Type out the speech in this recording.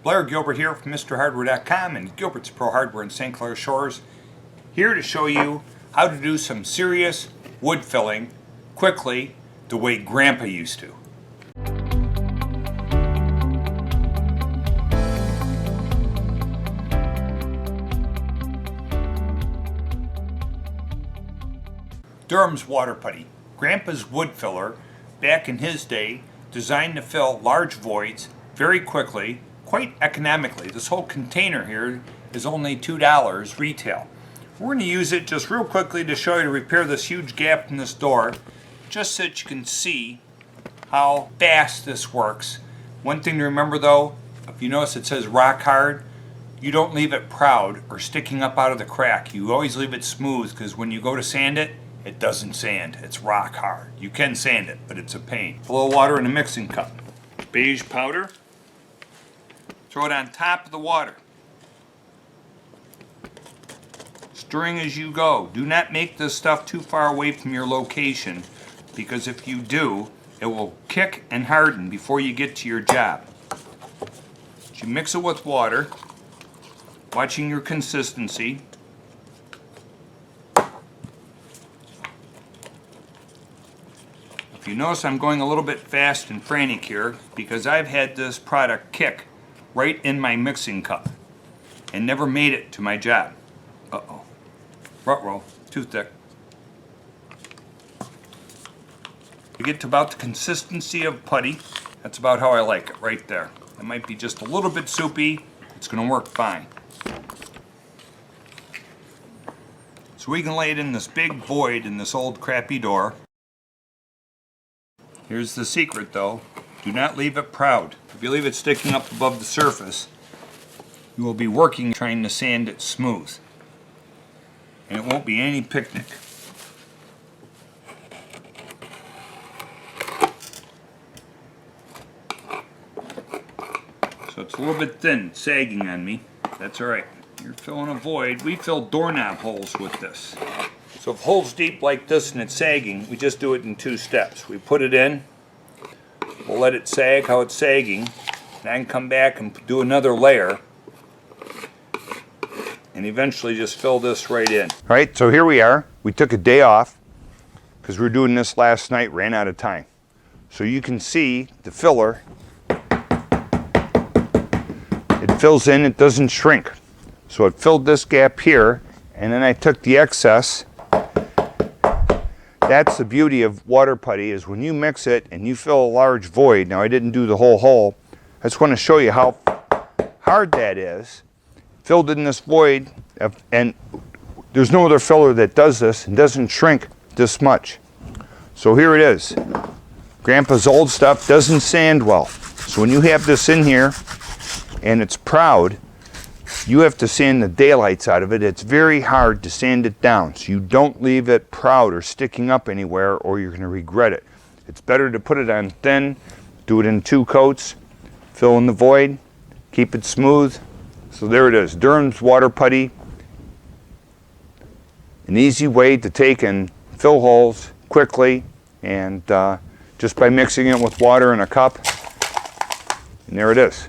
Blair Gilbert here from MrHardware.com and Gilbert's Pro Hardware in St. Clair Shores, here to show you how to do some serious wood filling quickly the way Grandpa used to. Durham's water putty, Grandpa's wood filler, back in his day, designed to fill large voids very quickly, quite economically. This whole container here is only $2 retail. We're going to use it just real quickly to show you to repair this huge gap in this door, just so that you can see how fast this works. One thing to remember though, if you notice it says rock hard, you don't leave it proud or sticking up out of the crack. You always leave it smooth, because when you go to sand it, it doesn't sand. It's rock hard. You can sand it, but it's a pain. A little water in a mixing cup. Beige powder. Throw it on top of the water. Stirring as you go. Do not make this stuff too far away from your location, because if you do, it will kick and harden before you get to your job. So you mix it with water, watching your consistency. If you notice, I'm going a little bit fast and frantic here because I've had this product kick right in my mixing cup and never made it to my job. Uh-oh. Ruh-roh. Too thick. You get to about the consistency of putty. That's about how I like it, right there. It might be just a little bit soupy. It's going to work fine. So we can lay it in this big void in this old crappy door. Here's the secret though, do not leave it proud. If you leave it sticking up above the surface, you will be working trying to sand it smooth. And it won't be any picnic. So it's a little bit thin, sagging on me. That's alright. You're filling a void. We fill doorknob holes with this. So if hole's deep like this and it's sagging, we just do it in 2 steps. We put it in, we'll let it sag how it's sagging, then come back and do another layer, and eventually just fill this right in. Alright, so here we are. We took a day off because we were doing this last night, ran out of time. So you can see the filler, it fills in, it doesn't shrink. So it filled this gap here, and then I took the excess. That's the beauty of water putty, is when you mix it and you fill a large void. Now I didn't do the whole hole. I just want to show you how hard that is. Filled in this void, and there's no other filler that does this and doesn't shrink this much. So here it is. Grandpa's old stuff doesn't sand well. So when you have this in here and it's proud, you have to sand the daylights out of it. It's very hard to sand it down. So you don't leave it proud or sticking up anywhere, or you're going to regret it. It's better to put it on thin, do it in 2 coats, fill in the void, keep it smooth. So there it is, Durham's water putty. An easy way to take and fill holes quickly, and just by mixing it with water in a cup. And there it is.